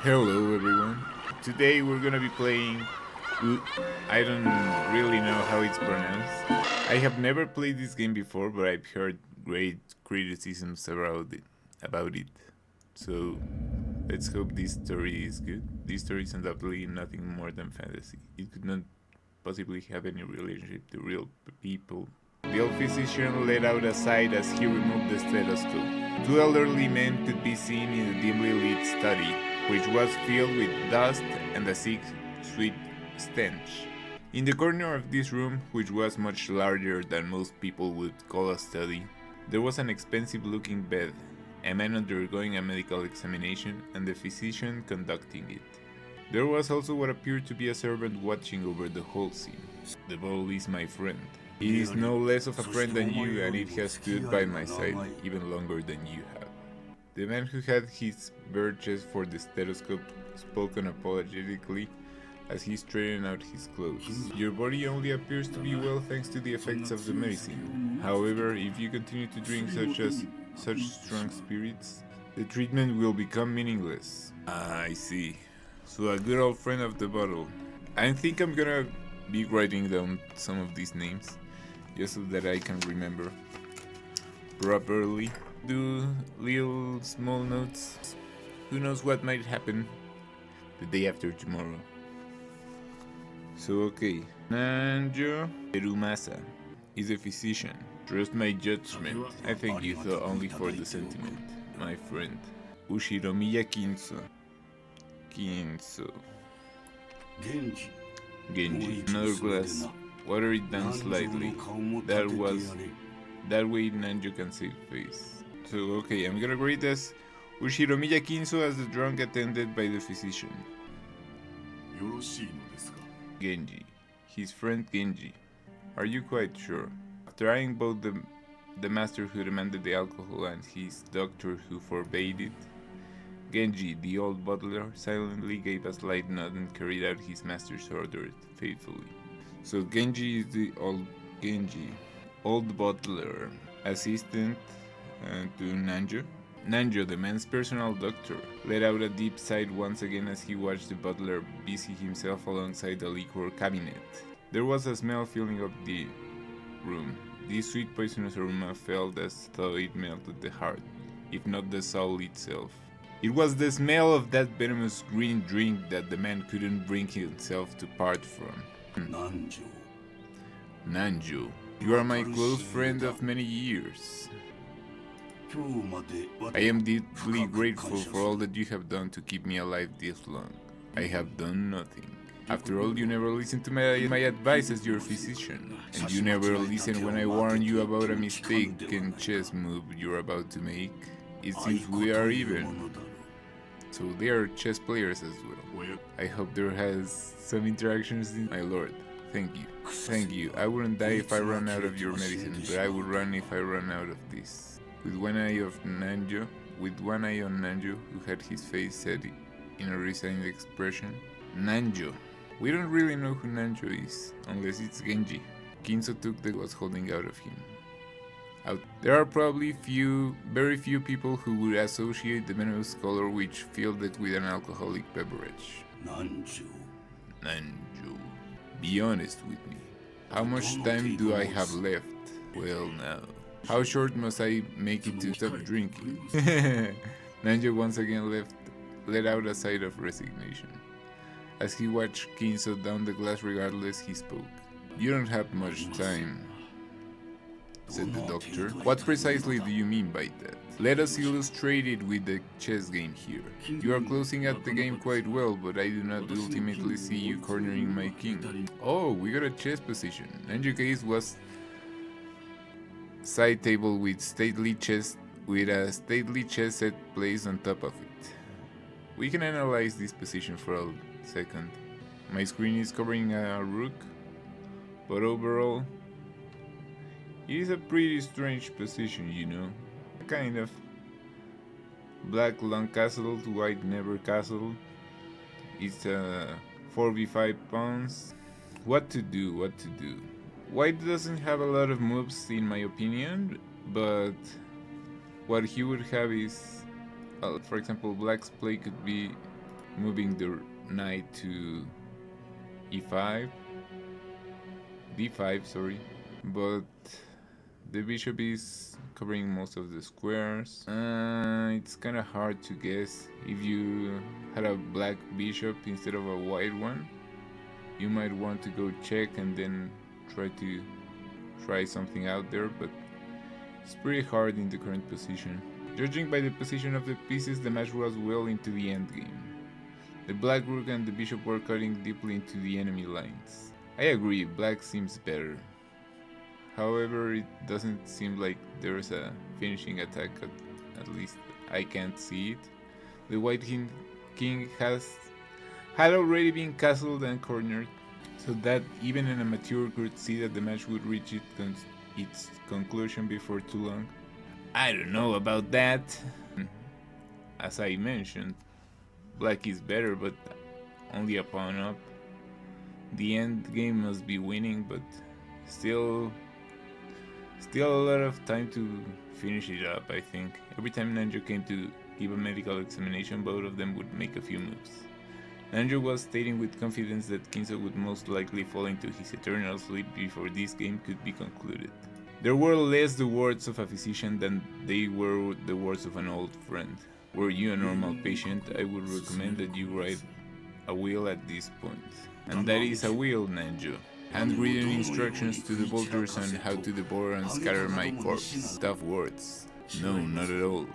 Hello everyone. Today we're gonna be playing I don't really know how it's pronounced. I have never played this game before, but I've heard great criticisms about it. So let's hope this story is good. This story is undoubtedly nothing more than fantasy. It could not possibly have any relationship to real people. The old physician let out a sigh as he removed the stethoscope. Two elderly men could be seen in the dimly lit study, which was filled with dust and a sick, sweet stench. In the corner of this room, which was much larger than most people would call a study, there was an expensive-looking bed, a man undergoing a medical examination, and the physician conducting it. There was also what appeared to be a servant watching over the whole scene. The bottle is my friend. It is no less of a friend than you, and it has stood by my side even longer than you have. The man who had his bare chest for the stethoscope spoke unapologetically as he straightened out his clothes. Your body only appears to be well thanks to the effects of the medicine. However, if you continue to drink such strong spirits, the treatment will become meaningless. I see. So a good old friend of the bottle. I think I'm gonna be writing down some of these names, just so that I can remember properly. Do little small notes. Who knows what might happen the day after tomorrow. So okay, Nanjo Perumasa is a physician. Trust my judgment. I thank you though only for the sentiment, my friend. Ushiromiya Kinso. Genji. Another glass. Water it down slightly. That way Nanjo can save face. So okay, I'm gonna read as Ushiromiya Kinso as the drunk attended by the physician. Genji. His friend Genji. Are you quite sure? After eyeing both the master who demanded the alcohol and his doctor who forbade it, Genji, the old butler, silently gave a slight nod and carried out his master's orders faithfully. So Genji is the old butler, assistant to Nanjo. Nanjo, the man's personal doctor, let out a deep sigh once again as he watched the butler busy himself alongside the liquor cabinet. There was a smell filling up the room. This sweet poisonous aroma felt as though it melted the heart, if not the soul itself. It was the smell of that venomous green drink that the man couldn't bring himself to part from. Nanjo, you are my close friend of many years. I am deeply grateful for all that you have done to keep me alive this long. I have done nothing. After all, you never listened to my advice as your physician, and you never listened when I warned you about a mistaken chess move you're about to make. It seems we are even. So they are chess players as well. I hope there has some interactions in my lord. Thank you. Thank you. I wouldn't die if I ran out of your medicine, but I would run if I ran out of this. With one eye on Nanjo, who had his face set in a resigned expression. Nanjo. We don't really know who Nanjo is, unless it's Genji. Kinso took the was holding out of him. There are probably very few people who would associate the venomous color which filled it with an alcoholic beverage. Nanjo. Be honest with me. How much time do I have left? Well now. How short must I make it to stop drinking? Nanjo once again let out a sigh of resignation. As he watched Kinso down the glass regardless, he spoke. You don't have much time, said the doctor. What precisely do you mean by that? Let us illustrate it with the chess game here. You are closing out the game quite well, but I do not ultimately see you cornering my king. Oh, we got a chess position. Nanjo case was side table with a stately chess set placed on top of it. We can analyze this position for a second. My screen is covering a rook, but overall, it is a pretty strange position, you know. Kind of black long castle to white never castle. It's a 4v5 pawns. What to do? White doesn't have a lot of moves in my opinion, but what he would have is, for example, black's play could be moving the knight to e5, d5, sorry, but the bishop is covering most of the squares. It's kind of hard to guess. If you had a black bishop instead of a white one, you might want to go check and then try something out there, but it's pretty hard in the current position. Judging by the position of the pieces, the match was well into the endgame. The black rook and the bishop were cutting deeply into the enemy lines. I agree, black seems better. However, it doesn't seem like there's a finishing attack, at least I can't see it. The white king had already been castled and cornered, so that even an amateur could see that the match would reach its conclusion before too long. I don't know about that. As I mentioned, black is better, but only a pawn up. The end game must be winning, but still a lot of time to finish it up, I think. Every time Nanjo came to give a medical examination, both of them would make a few moves. Nanjo was stating with confidence that Kinzo would most likely fall into his eternal sleep before this game could be concluded. There were less the words of a physician than they were the words of an old friend. Were you a normal patient, I would recommend that you write a will at this point. And that is a will, Nanjo. Handwritten instructions to the vultures on how to devour and scatter my corpse. Tough words. No, not at all.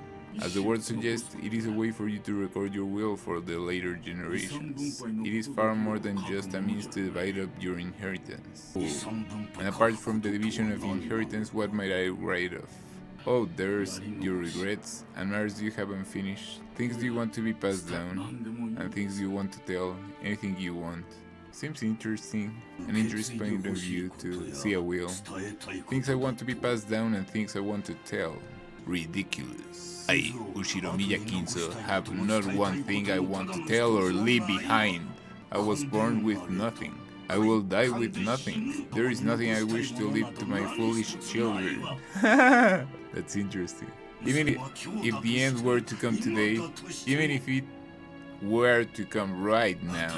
As the word suggests, it is a way for you to record your will for the later generations. It is far more than just a means to divide up your inheritance. Oh. And apart from the division of inheritance, what might I write off? Oh, there's your regrets and matters you haven't finished, things you want to be passed down, and things you want to tell, anything you want. Seems interesting, an interesting point of view to see a will. Things I want to be passed down and things I want to tell. Ridiculous. I, Ushiromiya Kinzo, have not one thing I want to tell or leave behind. I was born with nothing. I will die with nothing. There is nothing I wish to leave to my foolish children. That's interesting. Even if the end were to come today, even if it were to come right now,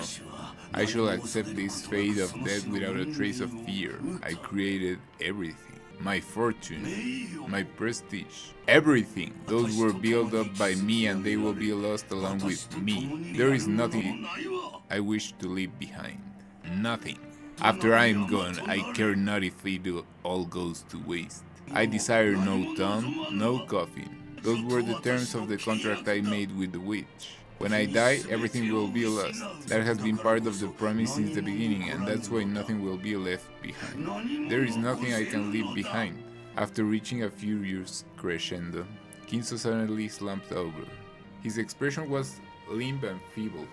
I shall accept this fate of death without a trace of fear. I created everything. My fortune, my prestige, everything. Those were built up by me and they will be lost along with me. There is nothing I wish to leave behind. Nothing. After I am gone, I care not if it all goes to waste. I desire no tomb, no coffin. Those were the terms of the contract I made with the witch. When I die, everything will be lost. That has been part of the promise since the beginning, and that's why nothing will be left behind. There is nothing I can leave behind. After reaching a furious crescendo, Kinzo suddenly slumped over. His expression was limp and feeble,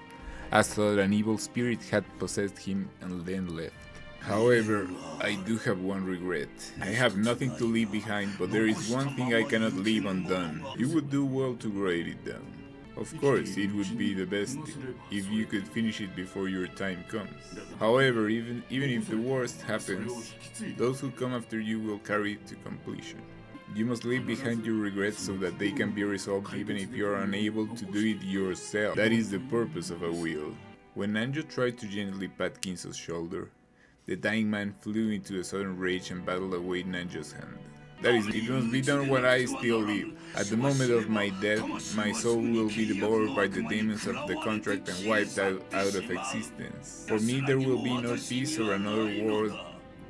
as though an evil spirit had possessed him and then left. However, I do have one regret. I have nothing to leave behind, but there is one thing I cannot leave undone. You would do well to write it down. Of course, it would be the best if you could finish it before your time comes. However, even if the worst happens, those who come after you will carry it to completion. You must leave behind your regrets so that they can be resolved even if you are unable to do it yourself. That is the purpose of a will. When Nanjo tried to gently pat Kinzo's shoulder, the dying man flew into a sudden rage and battled away Nanjo's hand. That is, it must be done while I still live. At the moment of my death, my soul will be devoured by the demons of the contract and wiped out of existence. For me, there will be no peace or another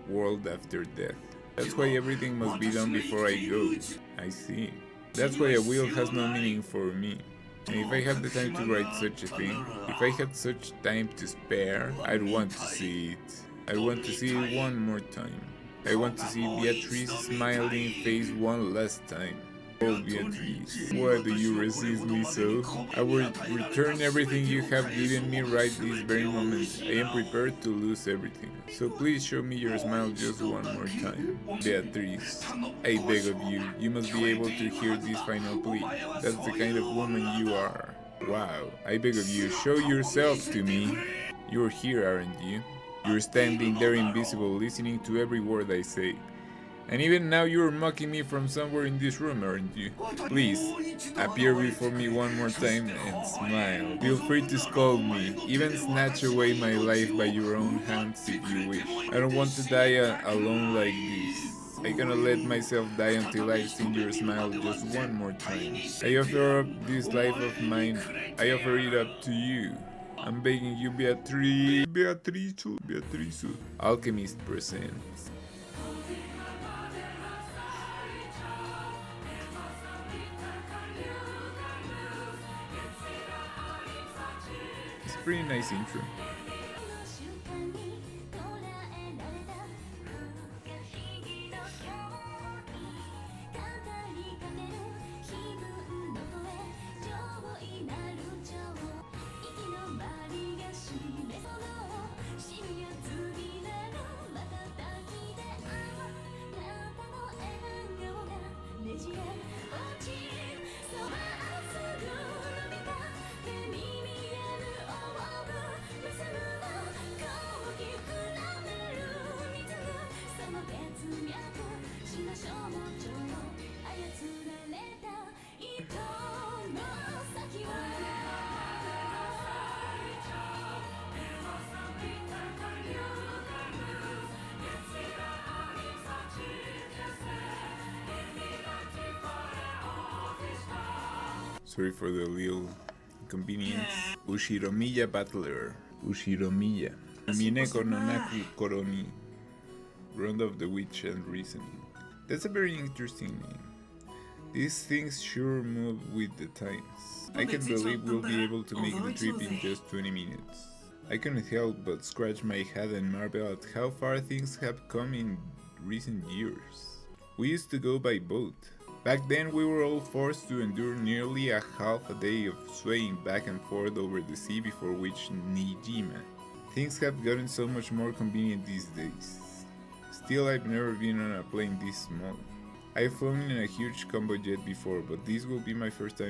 world after death. That's why everything must be done before I go. I see. That's why a will has no meaning for me. And if I had the time to write such a thing, if I had such time to spare, I'd want to see it. I want to see it one more time. I want to see Beatrice's smiling face one last time. Oh, Beatrice, why do you resist me so? I will return everything you have given me right this very moment. I am prepared to lose everything. So please show me your smile just one more time. Beatrice, I beg of you, you must be able to hear this final plea. That's the kind of woman you are. Wow, I beg of you, show yourself to me. You're here, aren't you? You're standing there invisible, listening to every word I say. And even now you're mocking me from somewhere in this room, aren't you? Please, appear before me one more time and smile. Feel free to scold me, even snatch away my life by your own hands if you wish. I don't want to die alone like this. I cannot let myself die until I've seen your smile just one more time. I offer up this life of mine. I offer it up to you. I'm begging you, Beatriz. Alchemist presents. It's a pretty nice intro. Sorry for the little inconvenience. Ushiromiya Battler. Ushiromiya. Umineko no Naku Koroni. Round of the Witch and Reasoning. That's a very interesting name. These things sure move with the times. I can't believe we'll be able to make the trip in just 20 minutes. I couldn't help but scratch my head and marvel at how far things have come in recent years. We used to go by boat. Back then we were all forced to endure nearly a half a day of swaying back and forth over the sea before reaching Nijima. Things have gotten so much more convenient these days. Still, I've never been on a plane this small. I've flown in a huge combo jet before, but this will be my first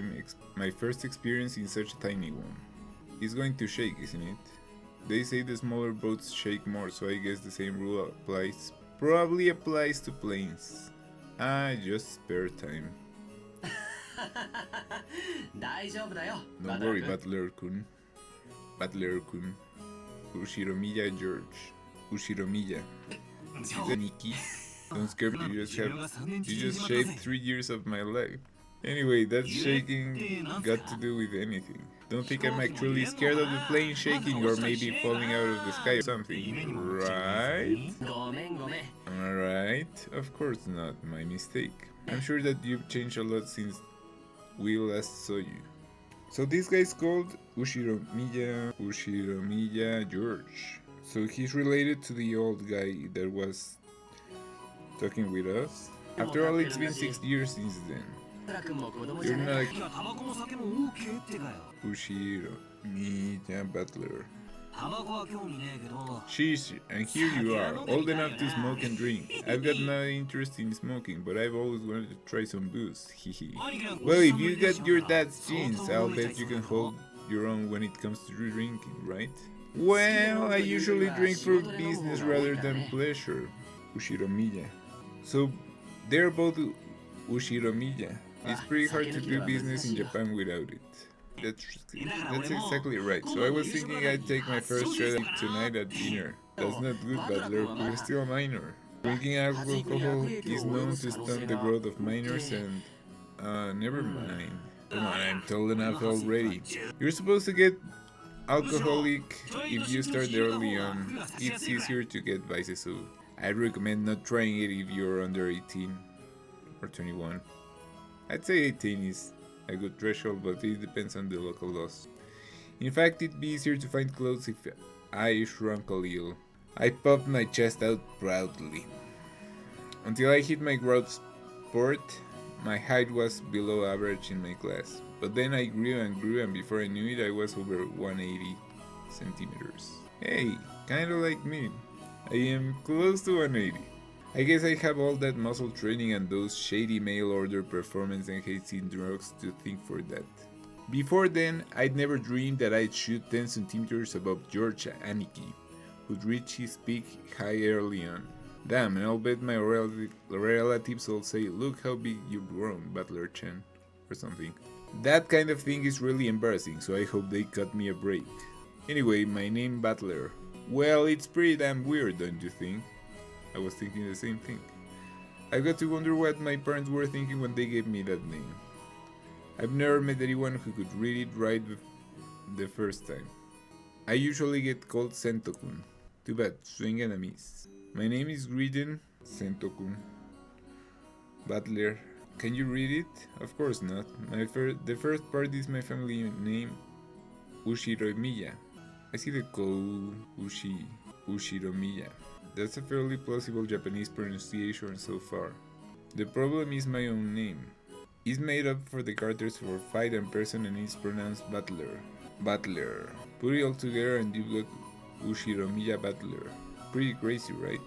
experience in such a tiny one. It's going to shake, isn't it? They say the smaller boats shake more, so I guess the same rule applies. Probably applies to planes. Just spare time. Don't worry, Butler-kun. Butler-kun. Ushiromiya George. Ushiromiya. Is that Nikki? Don't scare me, you just shaved 3 years of my life. Anyway, that shaking got to do with anything. Don't think I'm actually scared of the plane shaking or maybe falling out of the sky or something, right? Am I right? Of course not, my mistake. I'm sure that you've changed a lot since we last saw you. So this guy's called Ushiromiya George. So he's related to the old guy that was talking with us. After all, it's been 6 years since then. You're not Ushiromiya Butler. Sheesh, and here you are, old enough to smoke and drink. I've got no interest in smoking, but I've always wanted to try some booze, hehe. Well, if you got your dad's genes, I'll bet you can hold your own when it comes to drinking, right? Well, I usually drink for business rather than pleasure. Ushiromiya. So, they're both Ushiromiya. It's pretty hard to do business in Japan without it. That's exactly right. So I was thinking I'd take my first shot at it tonight at dinner. That's not good, Butler. We're still a minor. Drinking alcohol is known to stunt the growth of minors and... never mind. Come on, I'm tall enough already. You're supposed to get alcoholic if you start early on. It's easier to get vices, so I'd recommend not trying it if you're under 18 or 21. I'd say 18 is a good threshold, but it depends on the local laws. In fact, it'd be easier to find clothes if I shrunk a little. I puffed my chest out proudly. Until I hit my growth spurt, my height was below average in my class. But then I grew and before I knew it, I was over 180 centimeters. Hey, kinda like me. I am close to 180. I guess I have all that muscle training and those shady mail order performance enhancing drugs to thank for that. Before then, I'd never dreamed that I'd shoot 10 centimeters above George Aniki, who'd reach his peak high early on. Damn, and I'll bet my relatives all say, look how big you've grown, Butler Chen, or something. That kind of thing is really embarrassing, so I hope they cut me a break. Anyway, my name Butler. Well, it's pretty damn weird, don't you think? I was thinking the same thing. I got to wonder what my parents were thinking when they gave me that name. I've never met anyone who could read it right the first time. I usually get called Sentokun. Too bad, swing and a miss. My name is written Sentokun. Butler. Can you read it? Of course not. The first part is my family name, Ushiromiya. I see the ko Ushiromiya. That's a fairly plausible Japanese pronunciation so far. The problem is my own name. It's made up for the characters for fight and person and it's pronounced Butler. Butler. Put it all together and you've got Ushiromiya Butler. Pretty crazy, right?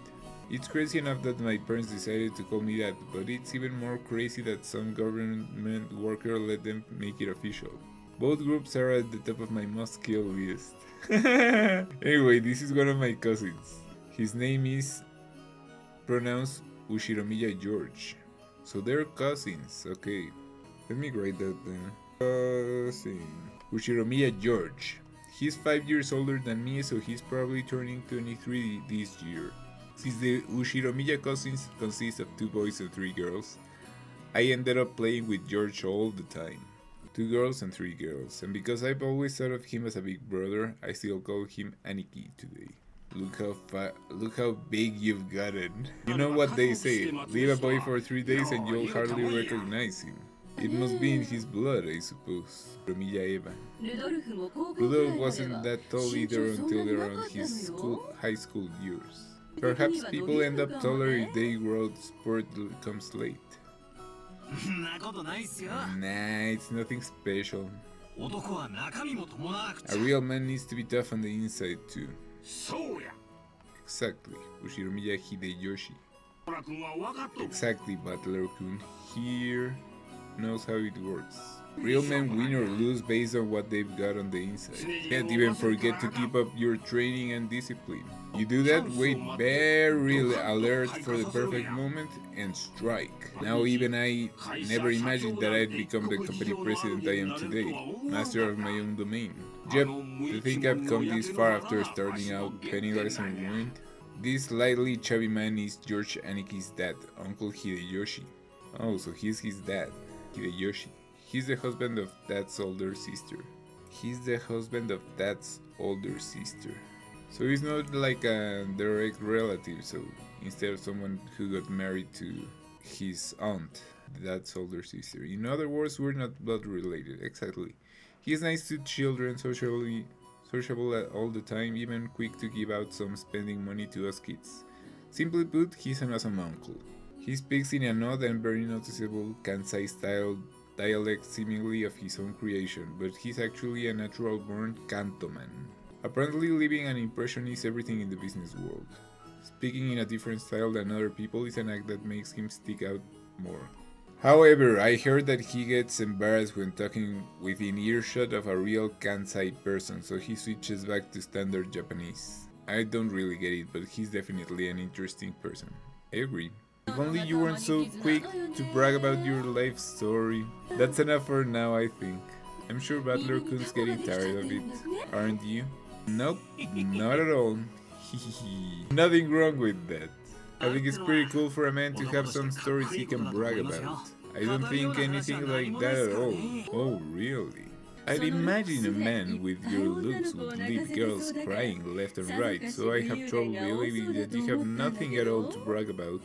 It's crazy enough that my parents decided to call me that, but it's even more crazy that some government worker let them make it official. Both groups are at the top of my must kill list. Anyway, this is one of my cousins. His name is pronounced Ushiromiya George. So they're cousins, okay. Let me write that down. Cousin. Ushiromiya George. He's 5 years older than me, so he's probably turning 23 this year. Since the Ushiromiya cousins consist of 2 boys and 3 girls, I ended up playing with George all the time. 2 girls and 3 girls, and because I've always thought of him as a big brother, I still call him Aniki today. Look how big you've gotten. You know what they say, leave a boy for 3 days and you'll hardly recognize him. It must be in his blood, I suppose. Romiya Eva. Rudolph wasn't that tall either until around his high school years. Perhaps people end up taller if they grow sport comes late. Nah, it's nothing special. A real man needs to be tough on the inside too. Exactly, Ushiromiya Hideyoshi. Exactly, Butler-kun. Here knows how it works. Real men win or lose based on what they've got on the inside. Can't even forget to keep up your training and discipline. You do that, wait very alert for the perfect moment, and strike. Now even I never imagined that I'd become the company president I am today, master of my own domain. Yep, to think I've come this far after starting out penniless and ruined. This slightly chubby man is George Aniki's dad, Uncle Hideyoshi. Oh, so he's his dad, Hideyoshi. He's the husband of Dad's older sister. So he's not like a direct relative, so instead of someone who got married to his aunt, Dad's older sister. In other words, we're not blood related, exactly. He's nice to children, sociable all the time, even quick to give out some spending money to us kids. Simply put, he's an awesome uncle. He speaks in an odd and very noticeable Kansai style dialect seemingly of his own creation, but he's actually a natural-born Kanto man. Apparently leaving an impression is everything in the business world. Speaking in a different style than other people is an act that makes him stick out more. However, I heard that he gets embarrassed when talking within earshot of a real Kansai person, so he switches back to standard Japanese. I don't really get it, but he's definitely an interesting person. I agree. If only you weren't so quick to brag about your life story. That's enough for now, I think. I'm sure Butler-kun's getting tired of it, aren't you? Nope, not at all. Nothing wrong with that. I think it's pretty cool for a man to have some stories he can brag about. I don't think anything like that at all. Oh, really? I'd imagine a man with your looks would leave girls crying left and right, so I have trouble believing that you have nothing at all to brag about.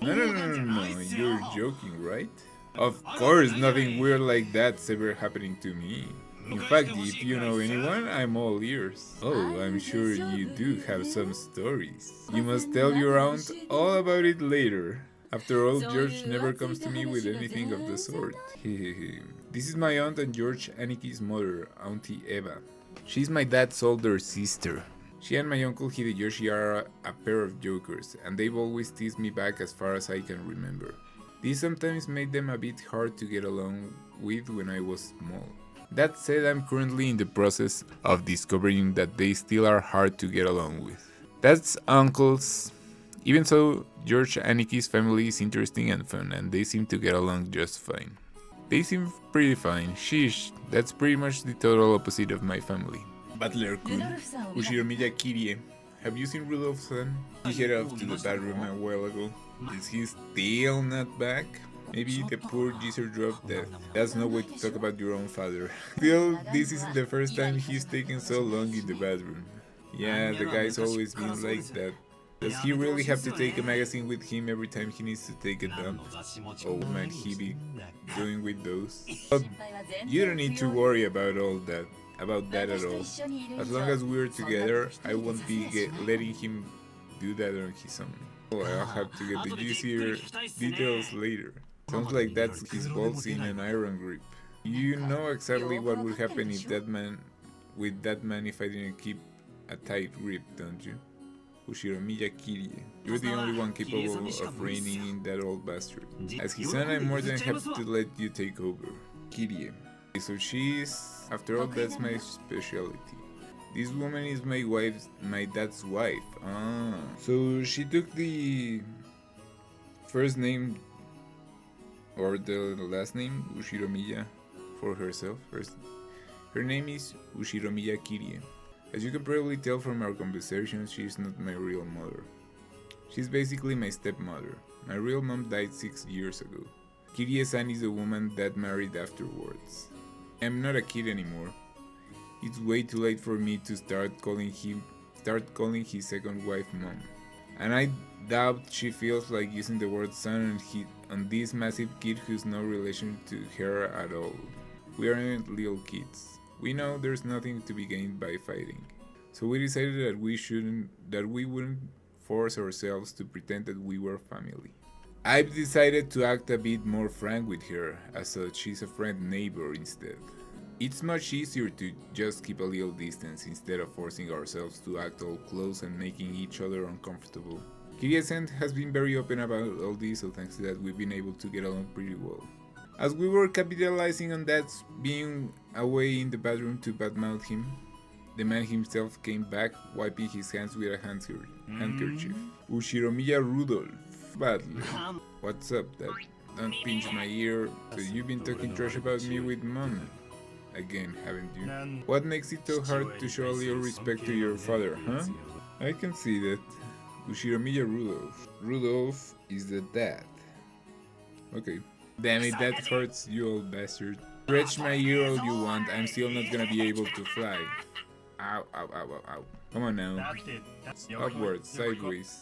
No, you're joking, right? Of course, nothing weird like that's ever happening to me. In fact, if you know anyone, I'm all ears. Oh, I'm sure you do have some stories. You must tell your aunt all about it later. After all, George never comes to me with anything of the sort. This is my aunt and George Aniki's mother, Auntie Eva. She's my dad's older sister. She and my uncle Hideyoshi are a pair of jokers, and they've always teased me back as far as I can remember. This sometimes made them a bit hard to get along with when I was small. That said, I'm currently in the process of discovering that they still are hard to get along with. That's uncles. Even so, George and Nikki's family is interesting and fun, and they seem to get along just fine. They seem pretty fine. Sheesh, that's pretty much the total opposite of my family. Butler-kun, Ushiromiya Kirie. Have you seen Rudolph's son? He headed off to the bathroom a while ago. Is he still not back? Maybe the poor geezer dropped dead. That's no way to talk about your own father. Still, this isn't the first time he's taken so long in the bathroom. Yeah, the guy's always been like that. Does he really have to take a magazine with him every time he needs to take a dump? Oh, what might he be doing with those? But you don't need to worry about that at all. As long as we're together, I won't be letting him do that on his own. Oh, I'll have to get the juicier details later. Sounds like that's his balls in an iron grip. You know exactly what would happen if that man if I didn't keep a tight grip, don't you? Ushiromiya Kirie. You're the only one capable of reining in that old bastard. As his son, I'm more than happy to let you take over. Kirie. So after all, that's my specialty. This woman is my dad's wife. Ah. So she took the first name or the last name, Ushiromiya, for herself. Her name is Ushiromiya Kirie. As you can probably tell from our conversations, she's not my real mother. She's basically my stepmother. My real mom died 6 years ago. Kirie-san is a woman that married afterwards. I'm not a kid anymore. It's way too late for me to start calling his second wife mom. And I doubt she feels like using the word son on this massive kid who's no relation to her at all. We aren't little kids. We know there's nothing to be gained by fighting. So we decided that we wouldn't force ourselves to pretend that we were family. I've decided to act a bit more frank with her, as such she's a friend neighbor instead. It's much easier to just keep a little distance instead of forcing ourselves to act all close and making each other uncomfortable. Kirie-san has been very open about all this, so thanks to that we've been able to get along pretty well. As we were capitalizing on Dad's being away in the bathroom to badmouth him, the man himself came back, wiping his hands with a handkerchief. Ushiromiya Rudolph. Badly. What's up, Dad? Don't pinch my ear. So you've been talking trash about me with Mom again, haven't you? What makes it so hard to show a little respect to your father, huh? I can see that. Ushiromiya Rudolph. Rudolph is the dad. Okay. Damn it, that hurts, you old bastard. Stretch my ear all you want, I'm still not gonna be able to fly. Ow, ow, ow, ow, ow. Come on now. Upwards, sideways,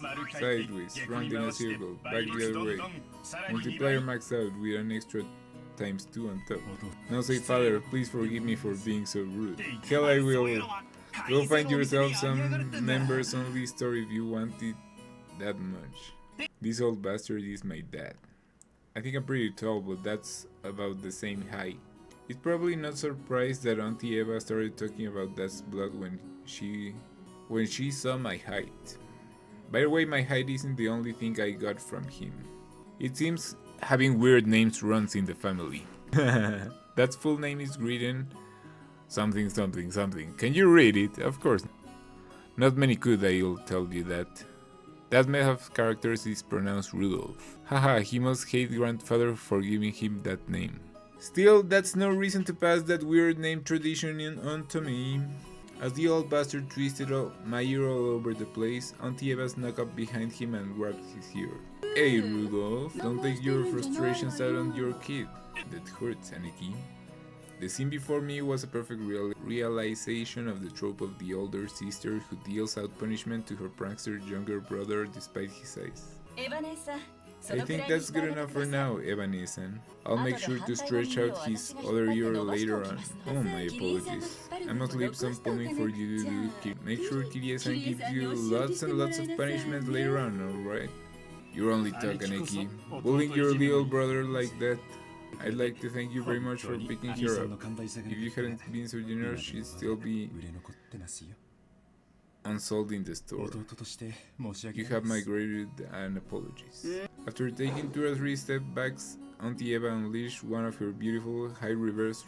round in a circle, back the other way. Multiplier max out with an extra ×2 on top. Now say, father, please forgive me for being so rude. Hell, I will. Go find yourself some members only store if you want it that much. This old bastard is my dad. I think I'm pretty tall, but that's about the same height. It's probably not surprised that Auntie Eva started talking about Dad's blood when she saw my height. By the way, my height isn't the only thing I got from him. It seems having weird names runs in the family. Dad's full name is Griden something something something. Can you read it? Of course. Not many could, I'll tell you that. That method of characters is pronounced Rudolph. Haha, he must hate grandfather for giving him that name. Still, that's no reason to pass that weird name tradition on to me. As the old bastard twisted my ear all over the place, Auntie Eva snuck up behind him and grabbed his ear. Hey Rudolph, don't take your frustrations out on your kid. That hurts, Aniki. The scene before me was a perfect realization of the trope of the older sister who deals out punishment to her prankster younger brother despite his size. I think that's good enough for now, Evan-san. I'll make sure to stretch out his other ear later on. Oh, my apologies. I must leave some pulling for you to do. Make sure Kirie-san gives you lots and lots of punishment later on, alright? You're only talking, Eki. Bullying your little brother like that. I'd like to thank you very much for picking her up. If you hadn't been so generous, she'd still be unsold in the store. You have my gratitude and apologies. After taking 2 or 3 step backs, Auntie Eva unleashed one of her beautiful high reverse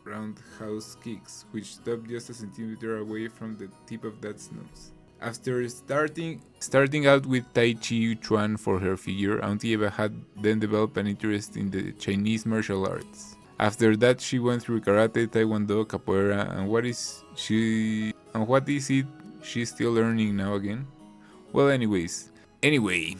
roundhouse kicks, which stopped just a centimeter away from the tip of Dad's nose. After starting out with Tai Chi Chuan for her figure, Auntie Eva had then developed an interest in the Chinese martial arts. After that, she went through karate, taekwondo, capoeira, and what is it she's still learning now again? Well, anyway,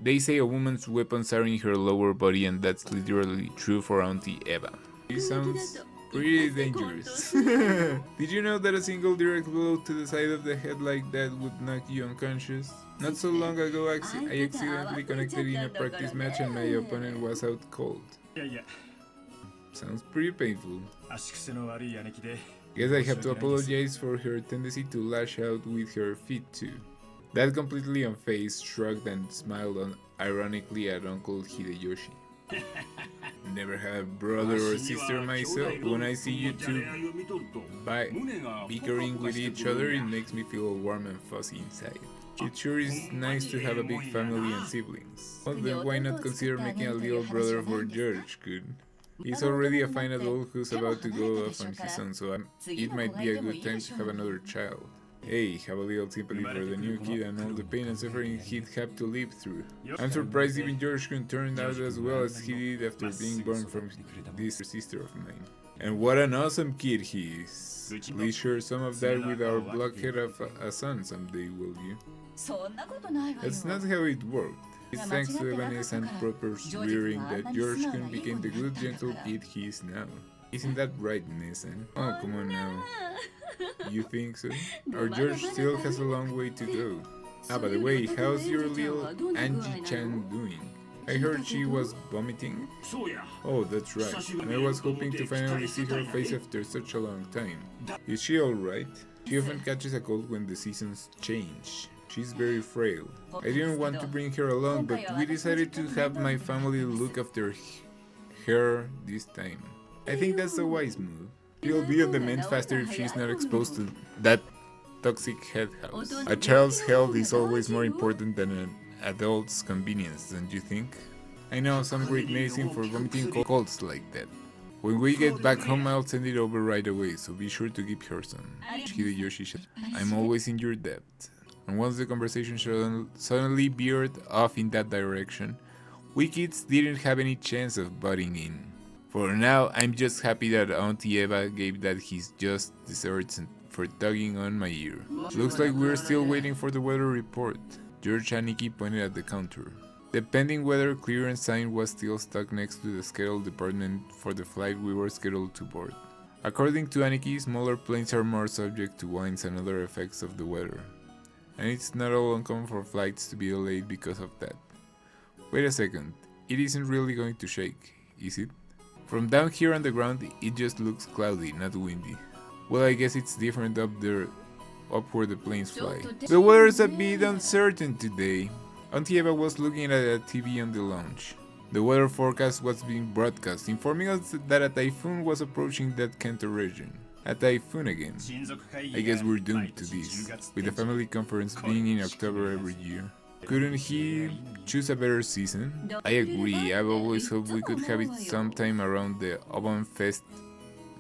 they say a woman's weapons are in her lower body, and that's literally true for Auntie Eva. She sounds pretty dangerous. Did you know that a single direct blow to the side of the head like that would knock you unconscious? Not so long ago, I accidentally connected in a practice match and my opponent was out cold. Sounds pretty painful. Guess I have to apologize for her tendency to lash out with her feet too. That completely unfazed shrugged and smiled ironically at Uncle Hideyoshi. Never had a brother or sister myself. When I see you two bickering with each other, it makes me feel warm and fuzzy inside. It sure is nice to have a big family and siblings. Well, then why not consider making a little brother for George, good? He's already a fine adult who's about to go off on his own, so it might be a good time to have another child. Hey, have a little sympathy for the new kid and all the pain and suffering he'd have to live through. I'm surprised even George couldn't turn out as well as he did after being born from this sister of mine. And what an awesome kid he is. Please share some of that with our blockhead of a son someday, will you? That's not how it worked. It's thanks to Evanescence and proper rearing that George Kun became the good gentle kid he is now. Isn't that right, Nathan? Oh, come on now. You think so? Our George still has a long way to go. Ah, by the way, how's your little Angie-chan doing? I heard she was vomiting. Oh, that's right. And I was hoping to finally see her face after such a long time. Is she alright? She often catches a cold when the seasons change. She's very frail. I didn't want to bring her along, but we decided to have my family look after her this time. I think that's a wise move. She'll be on the mend faster if she's not exposed to that toxic head house. A child's health is always more important than an adult's convenience, don't you think? I know some great medicine for vomiting colds like that. When we get back home, I'll send it over right away, so be sure to give her some. Hideyoshi said, I'm always in your debt. And once the conversation suddenly veered off in that direction, we kids didn't have any chance of butting in. For now, I'm just happy that Auntie Eva gave that his just desserts for tugging on my ear. Looks like we're still waiting for the weather report. George Aniki pointed at the counter. The pending weather clearance sign was still stuck next to the schedule department for the flight we were scheduled to board. According to Aniki, smaller planes are more subject to winds and other effects of the weather. And it's not all uncommon for flights to be delayed because of that. Wait a second, it isn't really going to shake, is it? From down here on the ground, it just looks cloudy, not windy. Well, I guess it's different up where the planes fly. The weather's a bit uncertain today. Auntie Eva was looking at a TV on the lounge. The weather forecast was being broadcast, informing us that a typhoon was approaching that Kanto region. A typhoon again. I guess we're doomed to this, with the family conference being in October every year. Couldn't he choose a better season? I agree, I've always hoped we could have it sometime around the Obon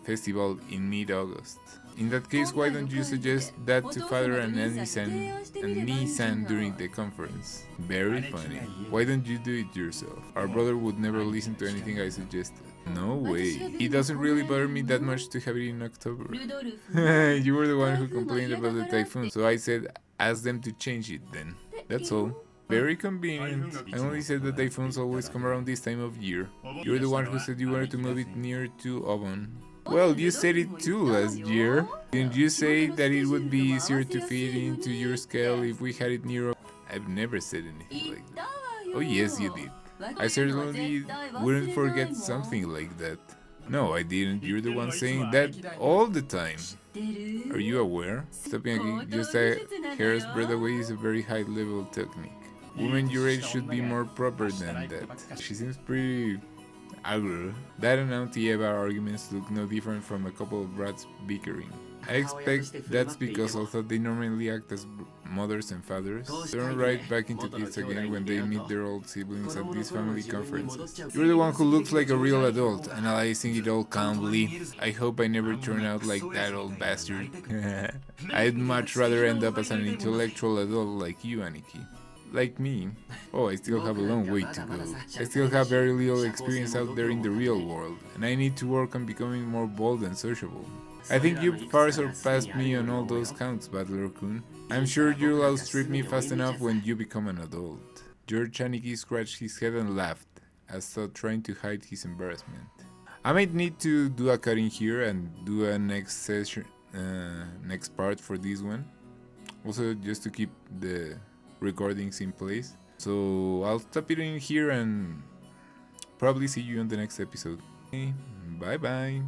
festival in mid-August. In that case, why don't you suggest that to Father and Nissan during the conference? Very funny. Why don't you do it yourself? Our brother would never listen to anything I suggested. No way. It doesn't really bother me that much to have it in October. You were the one who complained about the typhoon, so I said ask them to change it then. That's all. Very convenient. I only said that typhoons always come around this time of year. You're the one who said you wanted to move it near to Obon. Well, you said it too last year. Didn't you say that it would be easier to fit into your scale if we had it near? I've never said anything like that. Oh yes, you did. I certainly wouldn't forget something like that. No, I didn't. You're the one saying that all the time. Are you aware? Stopping again, just a hair's breadth away is a very high level technique. Women your age should be more proper than that. She seems pretty Abre. That and Auntie-Eva arguments look no different from a couple of brats bickering. I expect that's because although they normally act as mothers and fathers, turn right back into kids again when they meet their old siblings at these family conferences. You're the one who looks like a real adult, analyzing it all calmly. I hope I never turn out like that old bastard. I'd much rather end up as an intellectual adult like you, Aniki. Like me. Oh, I still have a long way to go. I still have very little experience out there in the real world, and I need to work on becoming more bold and sociable. I think you've far surpassed me on all those counts, Battler-kun. I'm sure you'll outstrip me fast enough when you become an adult. George Aniki scratched his head and laughed, as though trying to hide his embarrassment. I might need to do a cut in here and do a next session, next part for this one. Also, just to keep the recordings in place. So I'll stop it in here and probably see you on the next episode. Okay, bye bye.